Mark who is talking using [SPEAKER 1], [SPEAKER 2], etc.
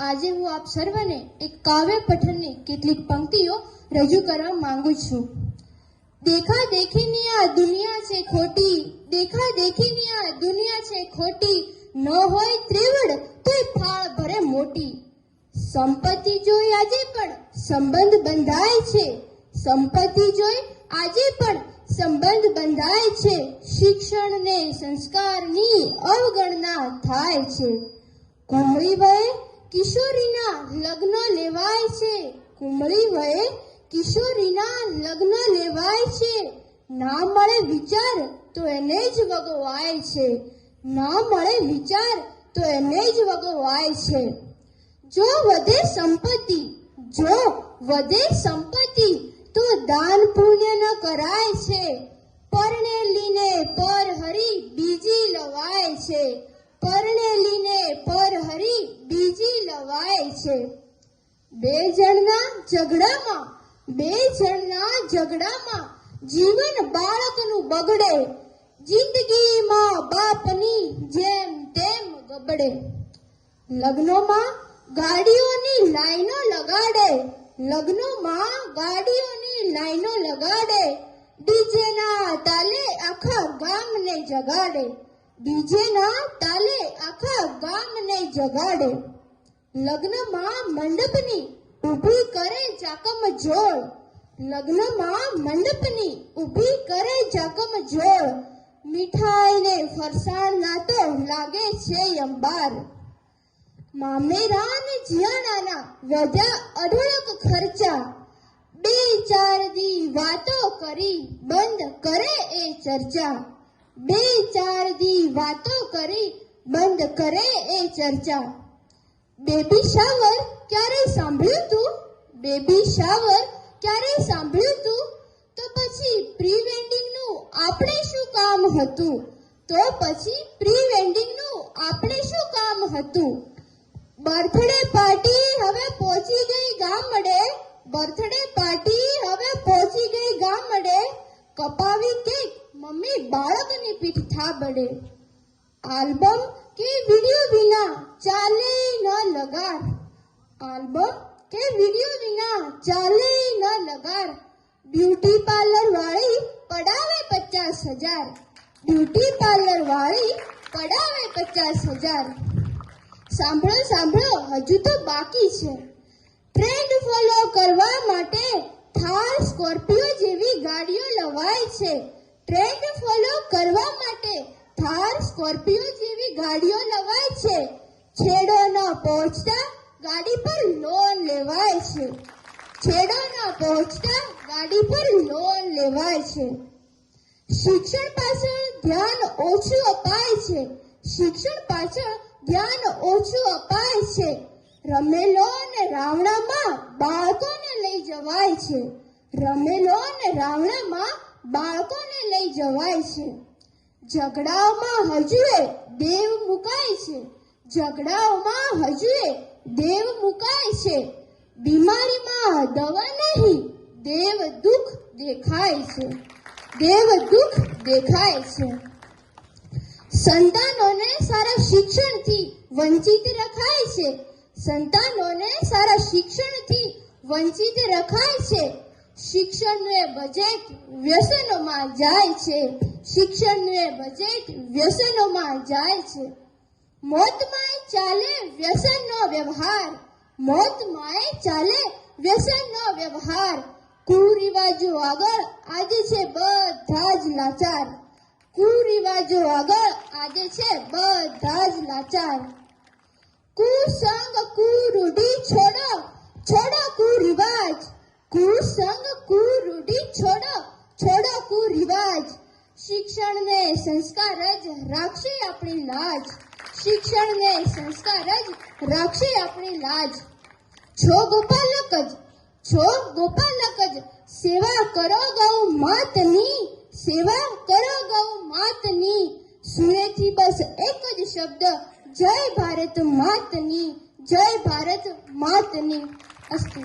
[SPEAKER 1] આજે હું આપ સર્વને એક કાવ્ય પઠનની કેટલીક પંક્તિઓ રજૂ કરવા માંગુ છું। દેખા દેખીની આ દુનિયા છે ખોટી, દેખા દેખીની આ દુનિયા છે ખોટી, ન હોય ત્રેવડ તોય ફાળ ભરે મોટી। સંપત્તિ જોઈ આજે પણ સંબંધ બંધાય છે, સંપત્તિ જોઈ આજે પણ સંબંધ બંધાય છે। શિક્ષણ ને સંસ્કારની અવગણના થાય છે। કુમળી વયે કિશોરીના લગ્ન લેવાય છે, કુમળી વયે કિશોરીના લગ્ન લેવાય છે। ના મળે વિચાર તો એને જ વગોવાય છે, ના મળે વિચાર તો એને જ વગોવાય છે। જો વધે સંપત્તિ, જો વધે સંપત્તિ તો દાન પુણ્ય ન કરાય છે। પરણેલીને પર હરી બીજી લવાય છે, પરણેલીને પર હરી બીજી લવાય છે। બે જણના ઝઘડામાં જીવન બાળકનું બગડે, જિંદગીમાં બાપની જેમ તેમ ગબડે। લગ્નોમાં ગાડીઓની લાઈનો લગાડે, લગ્નોમાં ગાડીઓની લાઈનો લગાડે, ડીજેના તાલે આખા ગામને જગાડે, ડીજેના તાલે આખા ગામને જગાડે। લગ્નમાં મંડપની ઊભી કરે જાકમજોળ, લગ્નમાં મંડપની ઊભી કરે જાકમજોળ, મીઠાઈ ને ફરસાણના તો લાગે છે અંબાર। મામેરા ને જીયાણાના વધ્યા અઢળક ખર્ચા, બે ચાર દી વાતો કરી બંધ કરે એ ચર્ચા, બે ચાર દી વાતો કરી બંધ કરે એ ચર્ચા। બેબી શાવર ક્યારે સાંભળ્યું તું, બેબી શાવર ક્યારે સાંભળ્યું તું, તો પછી પ્રી વેડિંગનું આપણે શું કામ હતું, તો પછી પ્રી વેડિંગનું આપણે શું કામ હતું। બર્થડે પાર્ટી હવે પહોંચી ગઈ ગામડે, બર્થડે પાર્ટી હવે પહોંચી ગઈ ગામડે, કપાવી કેક મમ્મી બાળકની પીઠ થાબડે। આલ્બમ કે વિડિયો વિના ચાલે ન લગાર, આલ્બમ કે વિડિયો વિના ચાલે ન લગાર, બ્યુટી પાર્લર વાળી પડાવે 50,000, બ્યુટી પાર્લર વાળી પડાવે 50,000। સાંભળો સાંભળો હજુ તો બાકી છે। ટ્રેન્ડ ફોલો કરવા માટે થાર સ્કોર્પિયો જેવી ગાડીઓ લવાય છે, ટ્રેન્ડ ફોલો કરવા માટે થાર સ્કોર્પિયો જેવી ગાડીઓ લવાય છે। છેડો ન પહોંચતા ગાડી પર લોન લેવાય છે, છેડો ન પહોંચતા ગાડી પર લોન લેવાય છે। શિક્ષણ પાછળ ધ્યાન ઓછું અપાય છે, શિક્ષણ પાછળ ધ્યાન ઓછું અપાય છે। રમેલો ને રાવણામાં બાળકોને લઈ જવાય છે, રમેલો ને રાવણામાં બાળકોને લઈ જવાય છે। ઝઘડાઓમાં હજુએ દેવ મુકાય છે, ઝઘડાઓમાં હજુએ દેવ મુકાય છે। બીમારીમાં દવા નહીં દેવ દુઃખ દેખાય છે, દેવ દુઃખ દેખાય છે। સંતાનોને સારા શિક્ષણથી વંચિત રખાય છે, સંતાનોને સારા શિક્ષણથી વંચિત રખાય છે। શિક્ષણનું બજેટ વ્યસનોમાં જાય છે, શિક્ષણનું બજેટ વ્યસનોમાં જાય છે। મોતમાંય ચાલે વ્યસનનો વ્યવહાર, મોતમાંય ચાલે વ્યસનનો વ્યવહાર, કુરિવાજો આગળ આજે છે બધા જ લાચાર, કુરિવાજો આગળ આજે છે બધા જ લાચાર। કુસંગ કુરૂઢી છોડો, છોડો કુરિવાજ, કુસંગ કુરૂઢી છોડો, છોડો કુરિવાજ। શિક્ષણ ને સંસ્કાર જ રાખશે આપણી લાજ, શિક્ષણ ને સંસ્કાર જ રાખશે આપણી લાજ। છો ગોપાલક જ, છો ગોપાલક જ, સેવા કરો ગૌ માતની, સેવા કરો ગૌ માતની। સુરેથી બસ એક જ શબ્દ જય ભારત માતની, જય ભારત માતની। અસ્તુ।